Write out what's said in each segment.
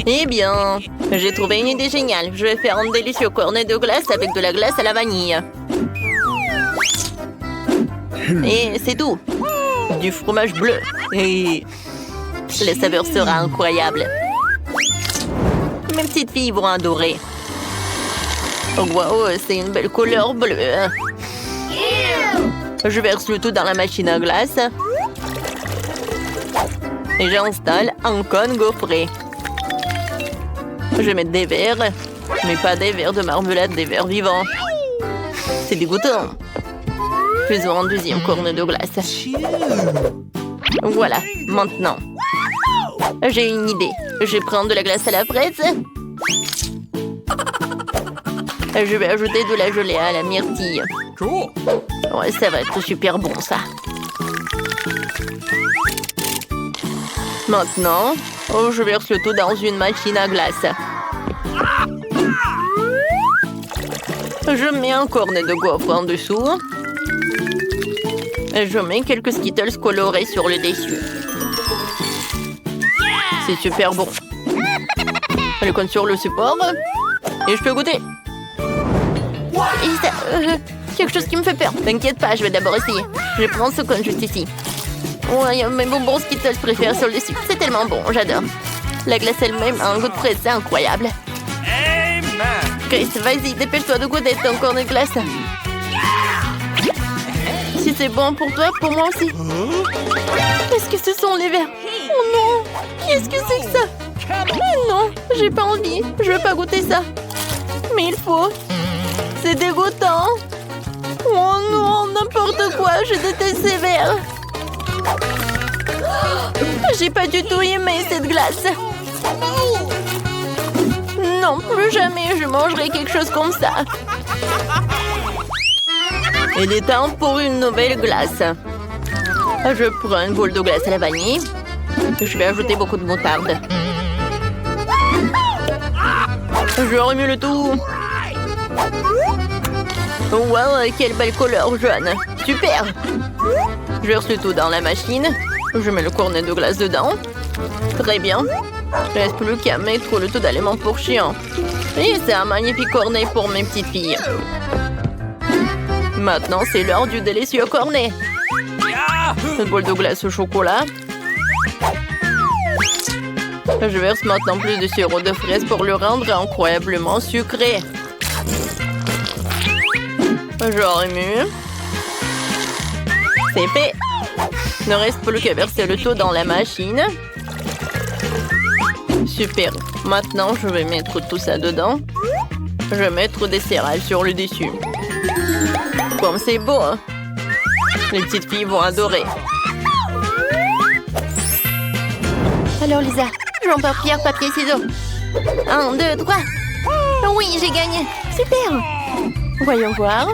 Eh bien, j'ai trouvé une idée géniale. Je vais faire un délicieux cornet de glace avec de la glace à la vanille. Et c'est tout. Du fromage bleu. Et la saveur sera incroyable. Mes petites filles vont adorer. Oh, wow, c'est une belle couleur bleue. Je verse le tout dans la machine à glace. Et j'installe un cône gaufré. Je vais mettre des verres, mais pas des verres de marmelade, des verres vivants. C'est dégoûtant. Faisons un deuxième cornet de glace. Voilà, maintenant. J'ai une idée. Je vais prendre de la glace à la fraise. Je vais ajouter de la gelée à la myrtille. Ouais, ça va être super bon, ça. Maintenant, je verse le tout dans une machine à glace. Je mets un cornet de gaufre en dessous. Je mets quelques Skittles colorés sur le dessus. C'est super bon. Je compte sur le support. Et je peux goûter. Et ça, quelque chose qui me fait peur. T'inquiète pas, je vais d'abord essayer. Je prends ce cône juste ici. Ouais, mes bonbons Skittles préférés sur le dessus. C'est tellement bon, j'adore. La glace elle-même a un goût de fraise, c'est incroyable. Chris, vas-y, dépêche-toi de goûter ton cornet de glace. Si c'est bon pour toi, pour moi aussi. Qu'est-ce que ce sont les verres? Oh non! Qu'est-ce que c'est que ça? Oh non, j'ai pas envie. Je veux pas goûter ça. Mais il faut. C'est dégoûtant. Oh non, n'importe quoi. Je déteste ces verres. J'ai pas du tout aimé cette glace. Non, plus jamais je mangerai quelque chose comme ça. Il est temps pour une nouvelle glace. Je prends une boule de glace à la vanille. Je vais ajouter beaucoup de moutarde. Je remue le tout. Wow, quelle belle couleur jaune. Super. Je verse le tout dans la machine. Je mets le cornet de glace dedans. Très bien. Il ne reste plus qu'à mettre le tout d'aliments pour chiens. Et c'est un magnifique cornet pour mes petites filles. Maintenant, c'est l'heure du délicieux cornet. Une boule de glace au chocolat. Je verse maintenant plus de sirop de fraise pour le rendre incroyablement sucré. Je remue. C'est fait. Il ne reste plus qu'à verser le tout dans la machine. Super. Maintenant, je vais mettre tout ça dedans. Je vais mettre des céréales sur le dessus. Comme c'est beau, hein? Les petites filles vont adorer. Alors, Lisa, jouons par pierre, papier, ciseaux. 1, 2, 3. Oui, j'ai gagné. Super. Voyons voir.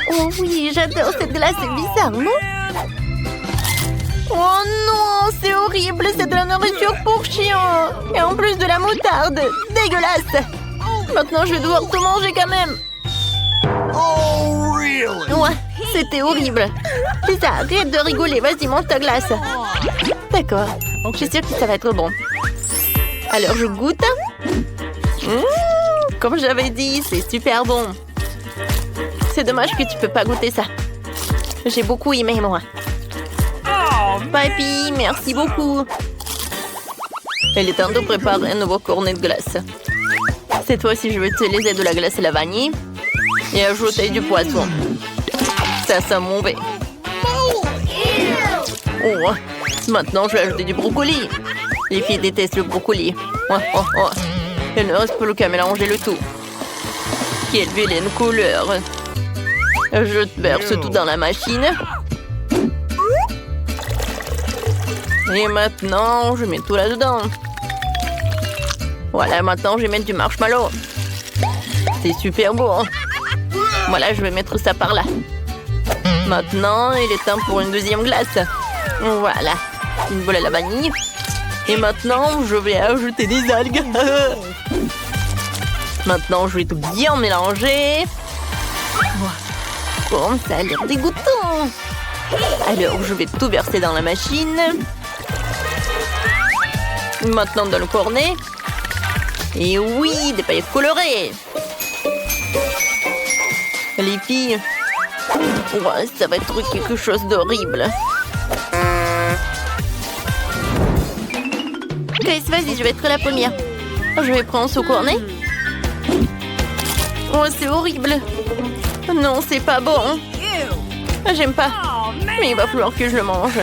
Oh oui, j'adore cette glace, c'est bizarre, non? Oh non, c'est horrible, c'est de la nourriture pour chiens. Et en plus de la moutarde, dégueulasse. Maintenant, je vais devoir tout manger quand même. Oh, really? Ouais, c'était horrible. Lisa, arrête de rigoler, vas-y, mange ta glace. D'accord, je suis sûre que ça va être bon. Alors, je goûte. Comme j'avais dit, c'est super bon. C'est dommage que tu peux pas goûter ça. J'ai beaucoup aimé, moi. Papy, merci beaucoup. Il est temps de préparer un nouveau cornet de glace. Cette fois-ci, je vais utiliser de la glace à la vanille et ajouter du poisson. Ça sent mauvais. Oh, maintenant, je vais ajouter du brocoli. Les filles détestent le brocoli. Il ne reste plus qu'à mélanger le tout. Quelle vilaine couleur. Je verse tout dans la machine. Et maintenant, je mets tout là-dedans. Voilà, maintenant, je vais mettre du marshmallow. C'est super beau, hein? Voilà, je vais mettre ça par là. Maintenant, il est temps pour une deuxième glace. Voilà, une boule à la vanille. Et maintenant, je vais ajouter des algues. Maintenant, je vais tout bien mélanger. Bon, ça a l'air dégoûtant. Alors, je vais tout verser dans la machine. Maintenant dans le cornet. Et oui, des paillettes colorées. Les filles. Ouais, ça va être quelque chose d'horrible. Grace, vas-y, je vais être la première. Je vais prendre ce cornet. Oh, c'est horrible. Non, c'est pas bon. J'aime pas. Mais il va falloir que je le mange.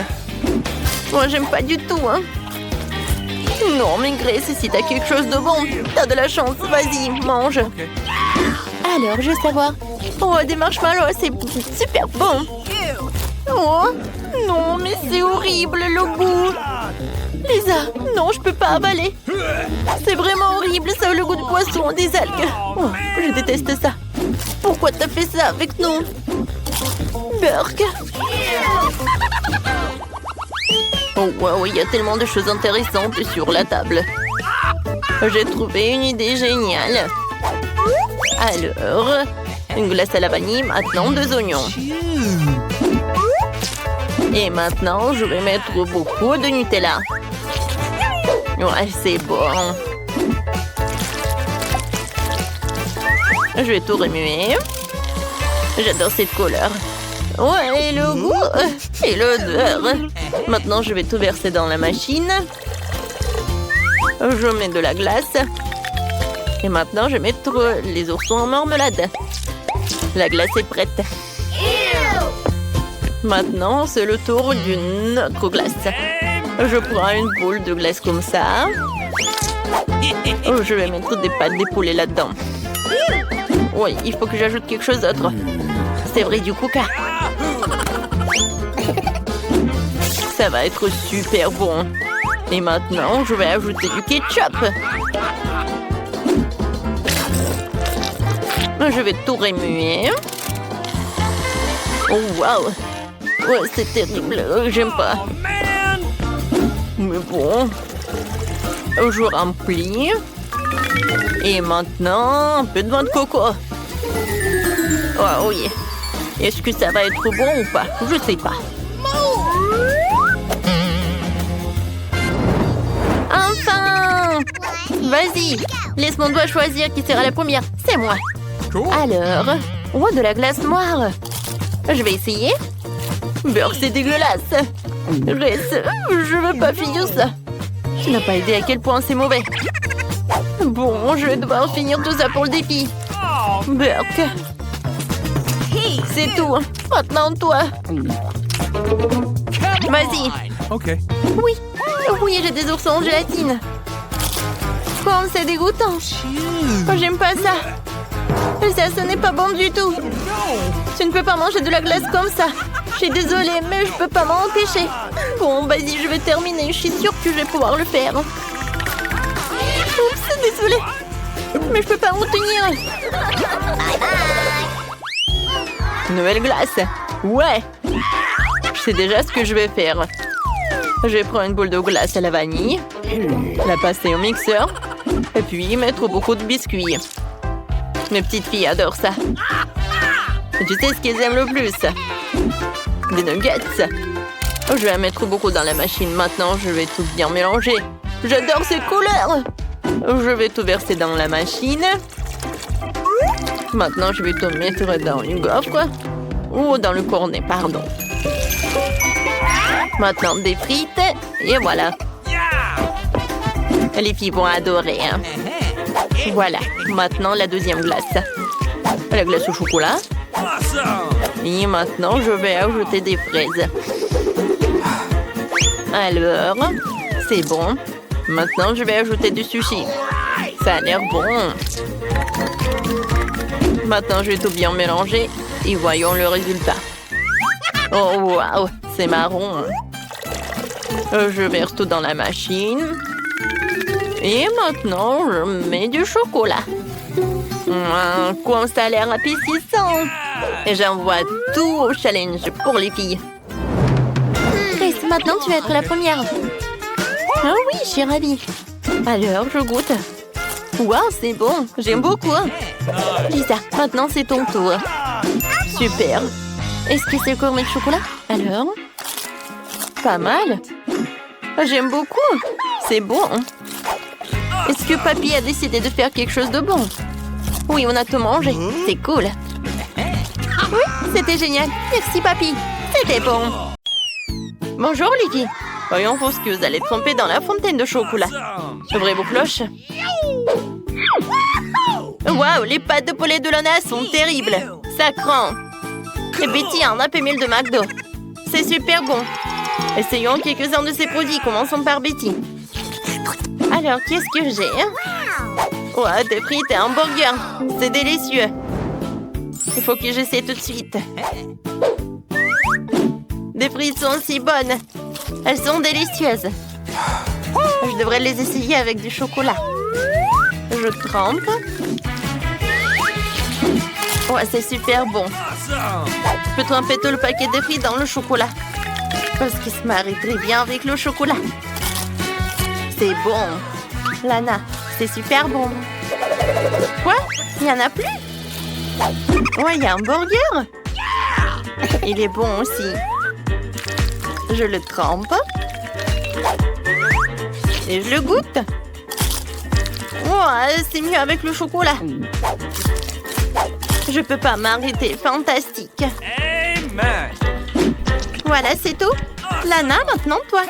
Moi, j'aime pas du tout, hein. Non, mais Grace, si t'as quelque chose de bon, t'as de la chance. Vas-y, mange. Alors, je veux savoir. Oh, des marshmallows, c'est super bon. Oh, non, mais c'est horrible, le goût. Lisa, non, je peux pas avaler. C'est vraiment horrible, ça a le goût de poisson, des algues. Oh, je déteste ça. Pourquoi t'as fait ça avec nous? Burk. Oh, wow, il y a tellement de choses intéressantes sur la table. J'ai trouvé une idée géniale. Alors, une glace à la vanille, maintenant 2 oignons. Et maintenant, je vais mettre beaucoup de Nutella. Ouais, c'est bon. Je vais tout remuer. J'adore cette couleur. Ouais, et le goût et l'odeur. Maintenant, je vais tout verser dans la machine. Je mets de la glace. Et maintenant, je vais mettre les oursons en marmelade. La glace est prête. Maintenant, c'est le tour d'une autre glace. Je prends une boule de glace comme ça. Je vais mettre des pâtes d'épaulé là-dedans. Oui, il faut que j'ajoute quelque chose d'autre. C'est vrai, du coca. Ça va être super bon. Et maintenant, je vais ajouter du ketchup. Je vais tout remuer. Oh, wow. Ouais, c'est terrible. J'aime pas. Mais bon. Je remplis. Et maintenant, un peu de vin de coco. Oh oui. Est-ce que ça va être bon ou pas? Je sais pas. Enfin! Vas-y, laisse mon doigt choisir qui sera la première. C'est moi. Alors, oh, de la glace noire. Je vais essayer. Beurre, c'est dégueulasse. Reste, je veux pas finir ça. Tu n'as pas aidé à quel point c'est mauvais. Bon, je vais devoir finir tout ça pour le défi. Burk. C'est tout. Maintenant, toi. Vas-y. Ok. Oui. Oui, j'ai des oursons en gélatine. Comme c'est dégoûtant. Oh, j'aime pas ça. Ça, ce n'est pas bon du tout. Tu ne peux pas manger de la glace comme ça. Je suis désolée, mais je peux pas m'en empêcher. Bon, vas-y, je vais terminer. Je suis sûre que je vais pouvoir le faire. Oups, désolée. Mais je peux pas m'en tenir. Nouvelle glace. Ouais. Je sais déjà ce que je vais faire. Je vais prendre une boule de glace à la vanille, la passer au mixeur, et puis mettre beaucoup de biscuits. Mes petites filles adorent ça. Et tu sais ce qu'elles aiment le plus? Des nuggets. Je vais en mettre beaucoup dans la machine. Maintenant, je vais tout bien mélanger. J'adore ces couleurs. Je vais tout verser dans la machine. Maintenant, je vais tout mettre dans une gaufre. Ou dans le cornet, pardon. Maintenant, des frites. Et voilà. Les filles vont adorer. Hein. Voilà. Maintenant, la deuxième glace. La glace au chocolat. Et maintenant, je vais ajouter des fraises. Alors, c'est bon. Maintenant, je vais ajouter du sushi. Ça a l'air bon. Maintenant, je vais tout bien mélanger. Et voyons le résultat. Oh, waouh, c'est marron. Je verse tout dans la machine. Et maintenant, je mets du chocolat. Comme ça a l'air appétissant. Et j'envoie tout au challenge pour les filles. Grace, maintenant tu vas être la première. Ah oui, je suis ravie. Alors, je goûte. Waouh, c'est bon. J'aime beaucoup. Lisa, maintenant c'est ton tour. Super. Est-ce que c'est gourmet de chocolat? Alors? Pas mal. J'aime beaucoup. C'est bon. Est-ce que papy a décidé de faire quelque chose de bon? Oui, on a tout mangé. C'est cool. Oui, c'était génial. Merci, papy. C'était bon. Bonjour, Licky. Voyons voir ce que vous allez tremper dans la fontaine de chocolat. Ouvrez vos cloches. Waouh, les pâtes de poulet de Lana sont terribles. Ça craint. Et Betty a un Happy Meal de McDo. C'est super bon. Essayons quelques-uns de ces produits. Commençons par Betty. Alors, qu'est-ce que j'ai? Ouah, des frites et un burger. C'est délicieux. Il faut que j'essaie tout de suite. Des frites sont si bonnes. Elles sont délicieuses. Je devrais les essayer avec du chocolat. Je trempe. Ouais, c'est super bon. Je peux tremper tout le paquet de frites dans le chocolat. Parce qu'il se marie très bien avec le chocolat. C'est bon. Lana, c'est super bon. Quoi? Il n'y en a plus? Ouais, il y a un burger. Il est bon aussi. Je le trempe. Et je le goûte. Ouais, c'est mieux avec le chocolat. Je peux pas m'arrêter. Fantastique. Amen. Voilà, c'est tout. Lana, maintenant toi.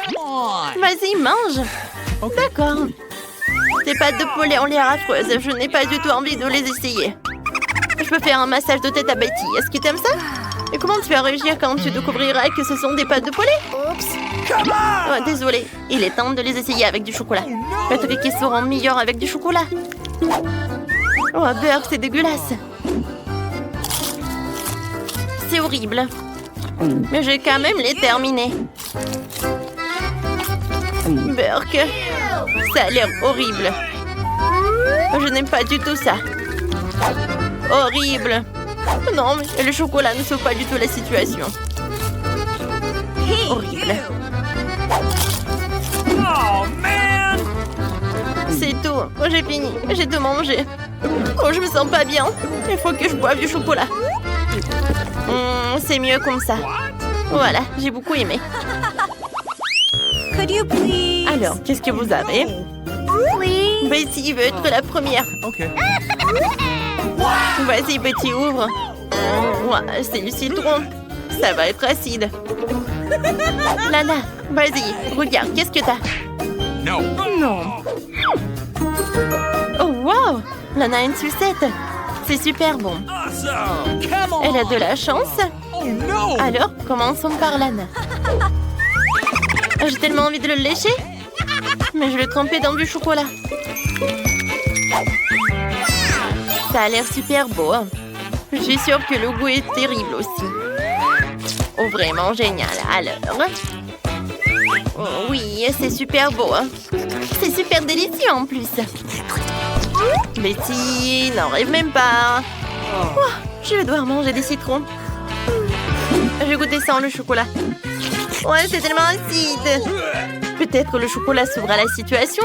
Vas-y, mange. D'accord. Tes pâtes de poulet ont l'air affreuses. Je n'ai pas du tout envie de les essayer. Je peux faire un massage de tête à Betty. Est-ce que tu aimes ça? Et comment tu vas réagir quand tu découvriras que ce sont des pâtes de poulet? Oups. Oh, désolé. Il est temps de les essayer avec du chocolat. Peut-être qu'ils seront meilleurs avec du chocolat. Oh, beurre, c'est dégueulasse. C'est horrible. Mais j'ai quand même les terminés. Burk, ça a l'air horrible. Je n'aime pas du tout ça. Horrible. Non, mais le chocolat ne sauve pas du tout la situation. Horrible. Oh, man. C'est tout. J'ai fini. J'ai tout mangé. Oh, je me sens pas bien. Il faut que je boive du chocolat. C'est mieux comme ça. Voilà, j'ai beaucoup aimé. Alors, qu'est-ce que vous avez? Betty veut être la première. Okay. Vas-y, Betty, ouvre. Ouais, c'est du citron. Ça va être acide. Lana, vas-y, regarde, qu'est-ce que t'as? No. Non. Oh, wow! Lana a une sucette. C'est super bon. Awesome. Come on. Elle a de la chance. Oh no. Alors, commençons par Lana. J'ai tellement envie de le lécher. Mais je l'ai trempé dans du chocolat. Ça a l'air super beau. Je suis sûre que le goût est terrible aussi. Oh, vraiment génial. Alors... Oh, oui, c'est super beau. C'est super délicieux en plus. Betty, n'en rêve même pas. Oh, je vais devoir manger des citrons. Je vais goûter sans le chocolat. Ouais, c'est tellement acide. Peut-être le chocolat sauvera la situation.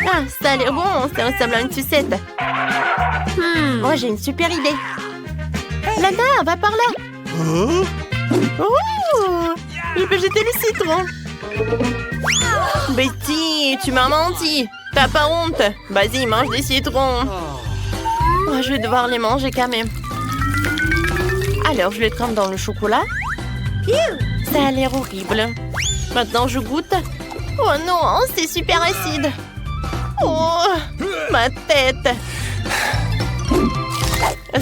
Ah, ça a l'air bon, ça ressemble à une sucette. Moi, j'ai une super idée. Lana, va par là. Oh, je peux jeter le citron. Betty, tu m'as menti. T'as pas honte? Vas-y, mange des citrons. Oh, je vais devoir les manger quand même. Alors, je les trempe dans le chocolat. Ça a l'air horrible. Maintenant, je goûte. Oh non, c'est super acide. Oh, ma tête.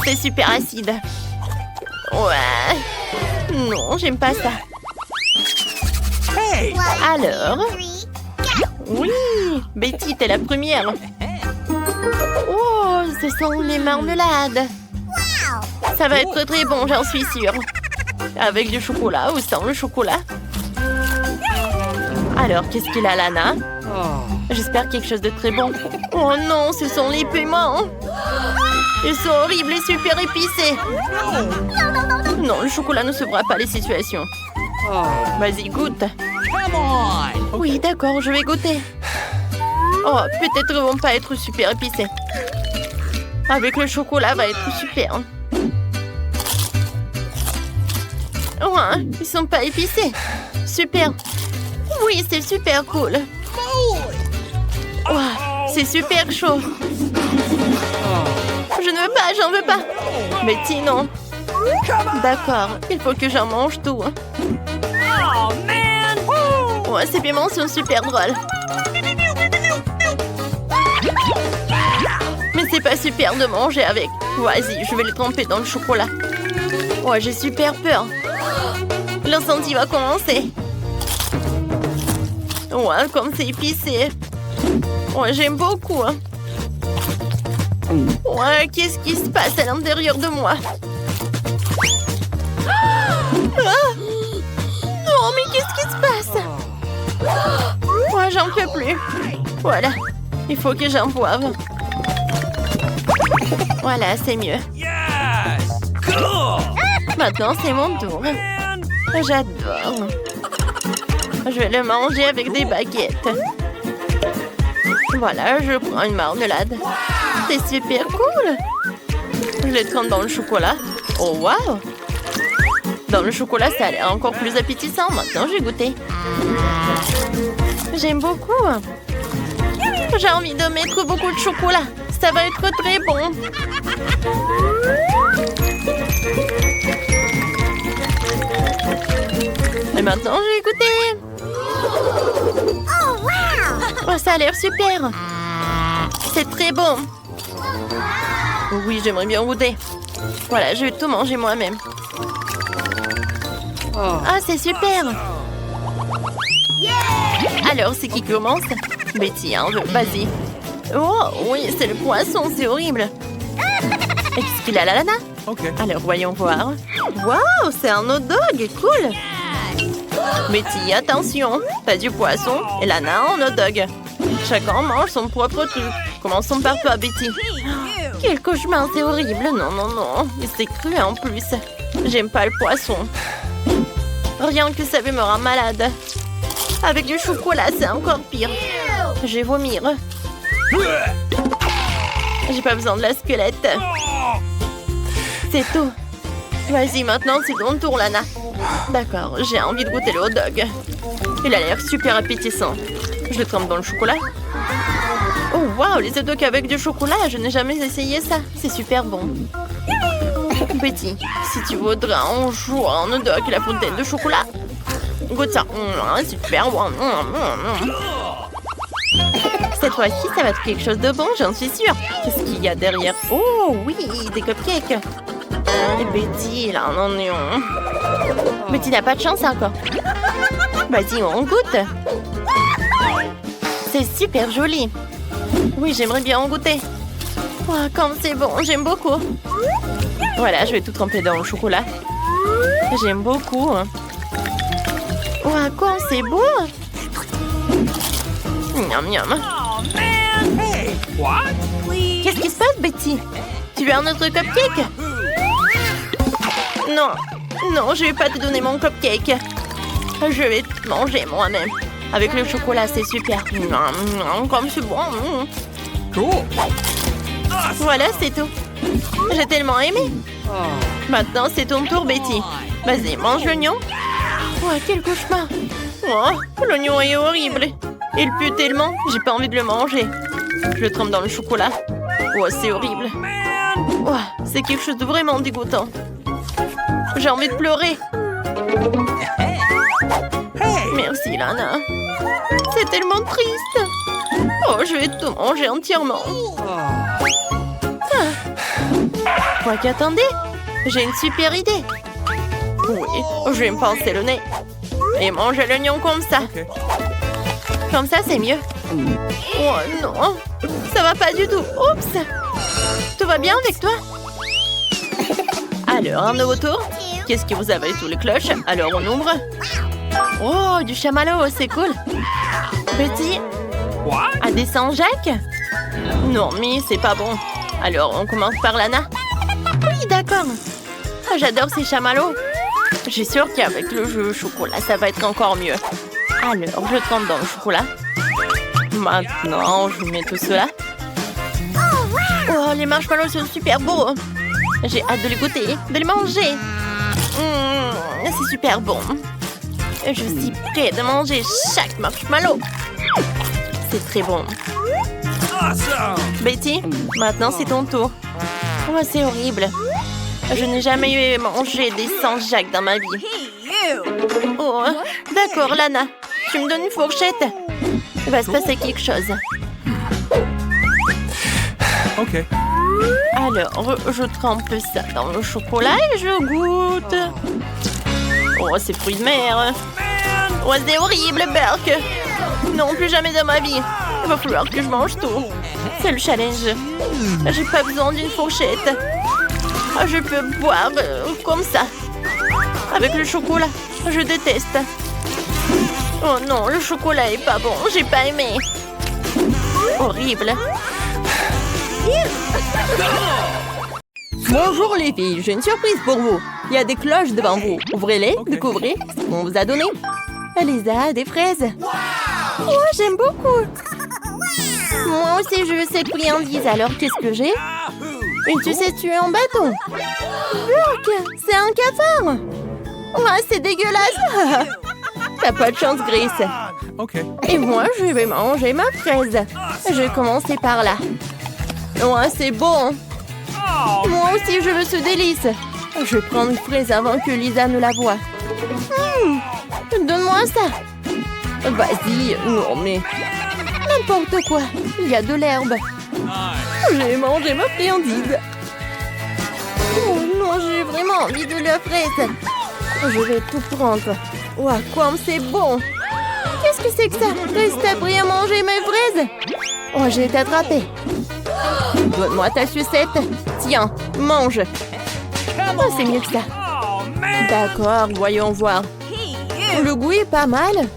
C'est super acide. Ouais. Non, j'aime pas ça. Hey. Alors? Oui, Betty, t'es la première. Oh, ce sont les marmelades. Ça va être très bon, j'en suis sûre. Avec du chocolat ou sans le chocolat. Alors, qu'est-ce qu'il a, Lana? J'espère quelque chose de très bon. Oh non, ce sont les piments. Ils sont horribles et super épicés. Non, le chocolat ne sauvera pas les situations. Vas-y, goûte. Come on. Oui, d'accord, je vais goûter. Oh, peut-être ils vont pas être super épicés. Avec le chocolat, va être super. Ouais, ils sont pas épicés. Super. Oui, c'est super cool. Ouah, c'est super chaud. Je ne veux pas, j'en veux pas. Betty, non. D'accord, il faut que j'en mange tout. Oh, man! Ouais, ces piments sont super drôles. Mais c'est pas super de manger avec. Vas-y, je vais les tremper dans le chocolat. Ouais, j'ai super peur. L'incendie va commencer. Ouais, comme c'est épicé. Ouais, j'aime beaucoup. Ouais, qu'est-ce qui se passe à l'intérieur de moi? Ah! Non, mais qu'est-ce qui se passe? Ouais, j'en peux plus. Voilà, il faut que j'en boive. Voilà, c'est mieux. Yes! Cool! Maintenant, c'est mon tour. Man! J'adore. Je vais le manger avec des baguettes. Voilà, je prends une marmelade. C'est super cool. Je les trempe dans le chocolat. Oh, waouh! Dans le chocolat, ça a l'air encore plus appétissant. Maintenant, je vais goûter. J'aime beaucoup. J'ai envie de mettre beaucoup de chocolat. Ça va être très bon. Et maintenant, je vais goûter. Oh, ça a l'air super. C'est très bon. Oui, j'aimerais bien goûter. Voilà, je vais tout manger moi-même. Ah, c'est super. Alors, c'est qui commence? Betty, hein, vas-y. Oh, oui, c'est le poisson, c'est horrible. Est-ce qu'il a la lana? OK. Alors, voyons voir. Waouh, c'est un hot dog, cool. Betty, attention, pas du poisson et lana en hot dog. Chacun mange son propre truc. Commençons par toi, Betty. Quel cauchemar, c'est horrible. Non, non, non. Et c'est cru en plus. J'aime pas le poisson. Rien que ça me rend malade. Avec du chocolat, c'est encore pire. Je vais vomir. J'ai pas besoin de la squelette. C'est tout. Vas-y, maintenant, c'est ton tour, Lana. D'accord, j'ai envie de goûter le hot dog. Il a l'air super appétissant. Je le trempe dans le chocolat. Oh, waouh, les hot dogs avec du chocolat, je n'ai jamais essayé ça. C'est super bon. Betty, si tu voudrais un jour un hot dog et la fontaine de chocolat, goûte ça. Super bon. Cette fois-ci, ça va être quelque chose de bon, j'en suis sûre. Qu'est-ce qu'il y a derrière? Oh, oui, des cupcakes. Et Betty, là, non. Betty n'a pas de chance encore. Vas-y, on goûte. C'est super joli. Oui, j'aimerais bien en goûter. Oh, comme c'est bon, j'aime beaucoup. Voilà, je vais tout tremper dans le chocolat. J'aime beaucoup. Oh, comme c'est beau. Miam, miam. Oh, man! Hey! What? Please? Qu'est-ce qui se passe, Betty? Tu veux un autre cupcake? Non, non, je vais pas te donner mon cupcake. Je vais te manger moi-même. Avec le chocolat, c'est super. Comme c'est bon. Cool! Voilà, c'est tout. J'ai tellement aimé. Maintenant, c'est ton tour, Betty. Vas-y, mange l'oignon. Oh, quel cauchemar. Oh, l'oignon est horrible. Il pue tellement, j'ai pas envie de le manger. Je le trempe dans le chocolat. Oh, c'est horrible. Oh, c'est quelque chose de vraiment dégoûtant. J'ai envie de pleurer. Hey! Merci, Lana. C'est tellement triste. Oh, je vais tout manger entièrement. Quoi qu'attendez, j'ai une super idée. Oui, je vais me pincer le nez. Et manger l'oignon comme ça. OK. Comme ça, c'est mieux. Oh non, ça va pas du tout. Oups. Tout va bien avec toi? Alors, un nouveau tour. Qu'est-ce que vous avez sous les cloches? Alors, on ouvre. Oh, du chamallow, c'est cool. Betty, What? à des Saint-Jacques? Non, mais c'est pas bon. Alors, on commence par Lana. Oui, d'accord. Oh, j'adore ces chamallows. Je suis sûre qu'avec le jus au chocolat, ça va être encore mieux. Alors, je trempe dans le chocolat. Maintenant, je mets tout cela. Oh, les marshmallows sont super beaux. J'ai hâte de les goûter, de les manger. C'est super bon. Je suis prêt de manger chaque marshmallow. C'est très bon. Awesome! Betty, maintenant c'est ton tour. Oh, c'est horrible. Je n'ai jamais mangé des sans-Jacques dans ma vie. Oh, d'accord, Lana. Tu me donnes une fourchette. Il va se passer quelque chose. OK. Alors, je trempe ça dans le chocolat et je goûte. Oh, c'est fruits de mer. Oh, c'est horrible, Burke. Non, plus jamais dans ma vie. Il va falloir que je mange tout. C'est le challenge. J'ai pas besoin d'une fourchette. Je peux boire comme ça. Avec le chocolat. Je déteste. Oh non, le chocolat est pas bon. J'ai pas aimé. Horrible. Bonjour les filles, j'ai une surprise pour vous. Il y a des cloches devant vous. Ouvrez-les, découvrez ce qu'on vous a donné. Elisa, des fraises. Oh, j'aime beaucoup. Moi aussi, je veux cette friandise. Alors, qu'est-ce que j'ai? Une sucette tuée en bâton. Burke, c'est un cafard. Oh, c'est dégueulasse. T'as pas de chance, Grace. OK. Et moi, je vais manger ma fraise. Je vais commencer par là. Ouais, c'est bon. Moi aussi, je veux ce délice. Je vais prendre une fraise avant que Lisa ne la voie. Donne-moi ça. Vas-y, non mais... N'importe quoi. Il y a de l'herbe. J'ai mangé ma friandise. Oh non, j'ai vraiment envie de la fraise. Je vais tout prendre. Ouah, comme c'est bon. Qu'est-ce que c'est que ça? Reste appris à manger mes fraises. Oh, j'ai été attrapée. Donne-moi ta sucette. Tiens, mange. Oh, c'est mieux que ça. D'accord, voyons voir. Le goût est pas mal.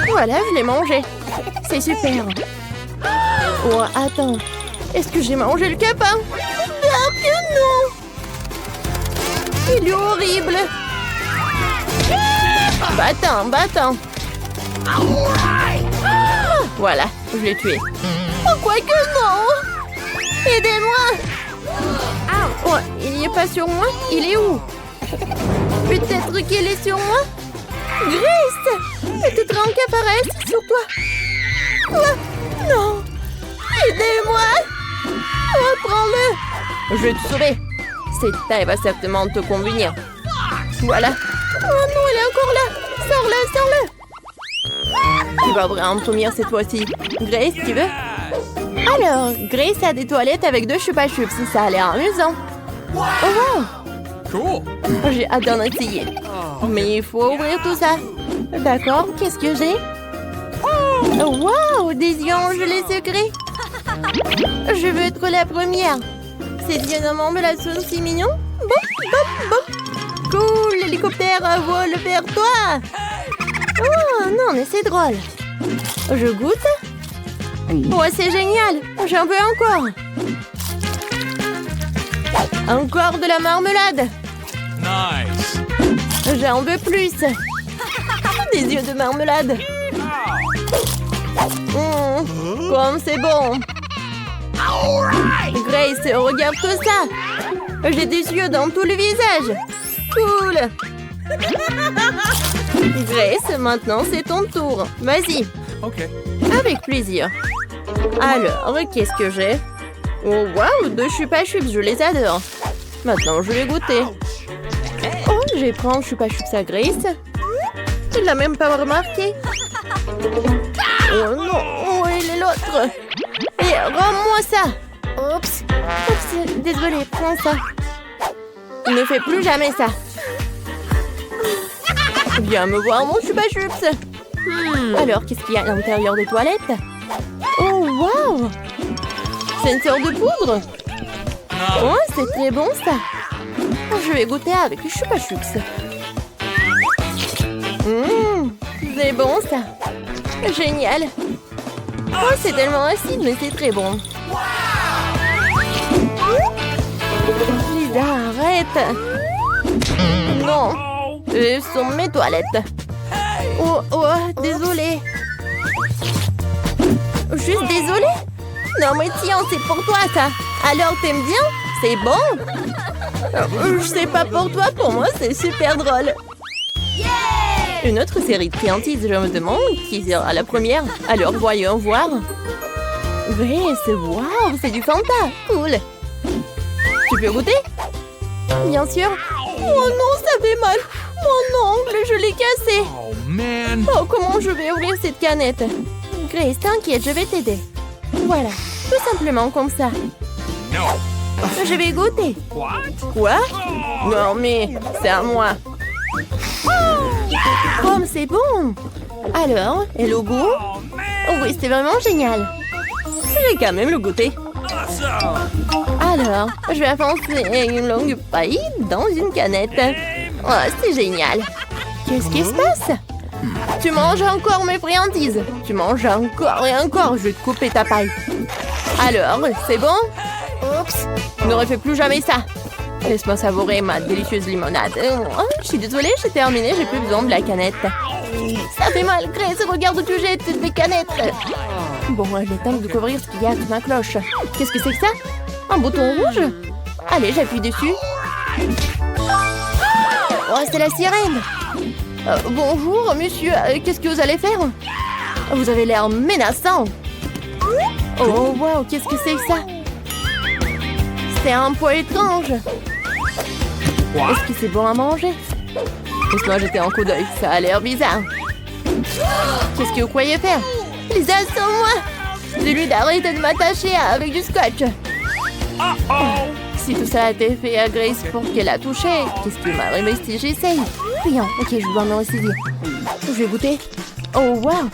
Voilà, je l'ai mangé. C'est super. Oh, attends. Est-ce que j'ai mangé le capin? Ah, que non! Il est horrible. Battant. Voilà, je l'ai tué. Oh, quoi que non! Aidez-moi! Oh, il n'y est pas sur moi? Il est où? Peut-être qu'il est sur moi? Grace! Peut-être un caparace sur toi? Quoi? Non! Aidez-moi! Oh, prends-le! Je vais te sauver. Cette taille va certainement te convenir. Voilà. Oh non, il est encore là! Sors-le, sors-le! Tu vas vraiment première cette fois-ci. Grace, tu veux? Alors, Grace a des toilettes avec 2 chupa chups, si ça a l'air amusant. Oh wow! Cool. J'ai hâte d'en essayer. Mais il faut ouvrir tout ça. D'accord, qu'est-ce que j'ai? Oh wow! Des anges, les secrets! Je veux être la première. Ces diamants me la sont si mignon. Bon. Cool, l'hélicoptère vole vers toi. Oh non, mais c'est drôle. Je goûte. Oh, c'est génial. J'en veux encore. Encore de la marmelade. Nice. J'en veux plus. Des yeux de marmelade. Comme c'est bon. Grace, regarde tout ça. J'ai des yeux dans tout le visage. Cool. Grace, maintenant c'est ton tour. Vas-y. OK. Avec plaisir. Alors, qu'est-ce que j'ai? Oh, waouh, 2 chupa chups, je les adore. Maintenant, je vais goûter. Oh, je vais prendre chupa chups à Grace. Il l'a même pas remarqué. Oh non, oh, il est l'autre. Et rends-moi ça. Oups, désolée, prends ça. Ne fais plus jamais ça. Viens me voir mon chupa chups. Alors, qu'est-ce qu'il y a à l'intérieur des toilettes? Oh, waouh! C'est une sorte de poudre. Oh, c'est très bon, ça. Je vais goûter avec le chupa chups. C'est bon, ça. Génial. Oh, c'est tellement acide, mais c'est très bon. Lisa, arrête. Non. Ce sont mes toilettes. Oh, désolée. Juste désolée? Non, mais tiens, c'est pour toi, ça. Alors, t'aimes bien? C'est bon? Je sais pas pour toi, pour moi, c'est super drôle. Une autre série de friandises, je me demande qui sera la première. Alors, voyons voir. Grace, waouh, c'est du Fanta. Cool. Tu peux goûter? Bien sûr. Oh non, ça fait mal. Mon ongle, je l'ai cassé. Oh, man. Oh, comment je vais ouvrir cette canette? Grace, t'inquiète, je vais t'aider. Voilà, tout simplement comme ça. No. Je vais goûter. What? Quoi? Non, mais c'est à moi. Comme c'est bon. Alors, et le goût? Oh, man. Oh oui, c'est vraiment génial. Je vais quand même le goûter. Awesome. Alors, je vais enfoncer une longue paille dans une canette. Oh, c'est génial. Qu'est-ce qui se passe? Tu manges encore mes friandises. Tu manges encore et encore. Je vais te couper ta paille. Alors, c'est bon? Oups, ne refais plus jamais ça. Laisse-moi savourer ma délicieuse limonade. Oh, je suis désolée, j'ai terminé. J'ai plus besoin de la canette. Ça fait mal, Grace. Regarde où tu jettes des canettes. Bon, il est temps de découvrir ce qu'il y a sous ma cloche. Qu'est-ce que c'est que ça? Un bouton rouge? Allez, j'appuie dessus. Oh, c'est la sirène. Bonjour, monsieur. Qu'est-ce que vous allez faire? Vous avez l'air menaçant. Oh, wow, qu'est-ce que c'est que ça? C'est un poids étrange. Est-ce que c'est bon à manger? Laisse-moi jeter un coup d'œil. Ça a l'air bizarre. Qu'est-ce que vous croyez faire? Lisa, sans moi! Dis-lui d'arrêter de m'attacher avec du scotch. Si tout ça a été fait à Grace pour qu'elle a touché, qu'est-ce qui m'arrive si j'essaye? Rien. Ok, je dois me ressaisir. Je vais goûter. Oh, wow!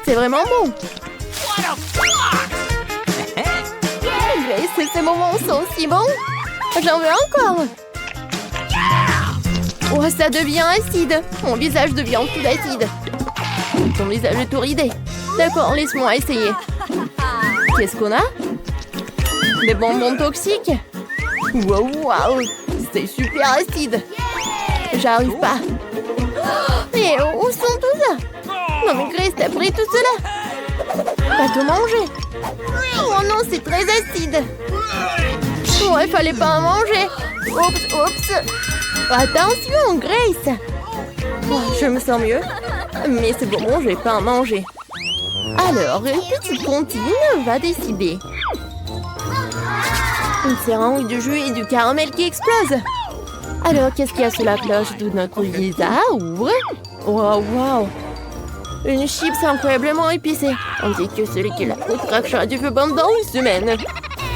C'est vraiment bon! Grace, ces moments sont si bons! J'en veux encore! Oh, ça devient acide! Mon visage devient tout acide! Ton visage est tout ridé! D'accord, laisse-moi essayer! Qu'est-ce qu'on a? Des bonbons toxiques? Wow, wow! C'est super acide! J'arrive pas! Mais où sont tout ça? Non mais Grace, t'as pris tout cela? Pas tout manger! Oh non, c'est très acide! Ouais, fallait pas en manger! Oups, oups! Attention, Grace! Oh, je me sens mieux. Mais c'est bon, je vais pas en manger. Alors, une petite comptine va décider. Une seringue de jus et du caramel qui explose. Alors, qu'est-ce qu'il y a sous la cloche de notre Lisa? Ouvre. Wow, wow. Une chips incroyablement épicée. On dit que celui qui la craquera du feu pendant une semaine.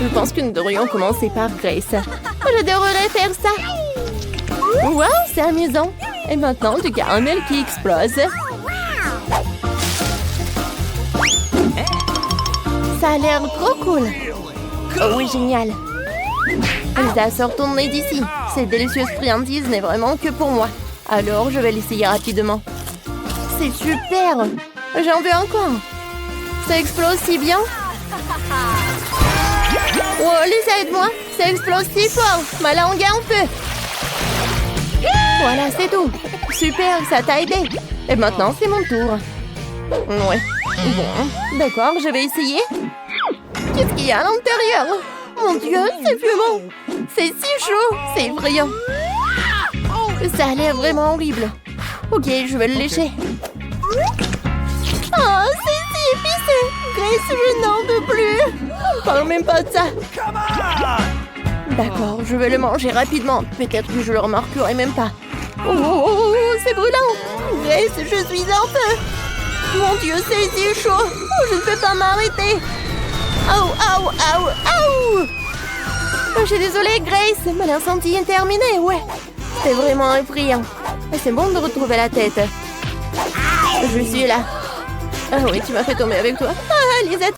Je pense que nous devrions commencer par Grace. J'adorerais faire ça. Wow, c'est amusant. Et maintenant, du caramel qui explose. Ça a l'air trop cool. Oh oui, génial. Lisa, sors ton nez d'ici. Cette délicieuse friandise n'est vraiment que pour moi. Alors, je vais l'essayer rapidement. C'est super. J'en veux encore. Ça explose si bien. Oh, Lisa, aide-moi. Ça explose si fort. Ma langue est en feu. Voilà, c'est tout. Super, ça t'a aidé. Et maintenant, c'est mon tour. Ouais. Bon, d'accord, je vais essayer. Qu'est-ce qu'il y a à l'intérieur? Mon Dieu, c'est fumant. C'est si chaud, c'est effrayant. Ça a l'air vraiment horrible. Ok, je vais le lécher. Oh, c'est si épicé. Grace, je n'en peux plus. On parle même pas de ça. D'accord, je vais le manger rapidement. Peut-être que je le remarquerai même pas. Oh, oh, oh, oh, c'est brûlant. Grace, je suis en feu. Mon Dieu, c'est si chaud. Oh, je ne peux pas m'arrêter. Aouh, aouh, aouh, aouh. Oh, je suis désolée, Grace, mais l'incendie est terminé, ouais. C'est vraiment effrayant. C'est bon de retrouver la tête. Je suis là. Ah oui, tu m'as fait tomber avec toi. Ah, Lisette.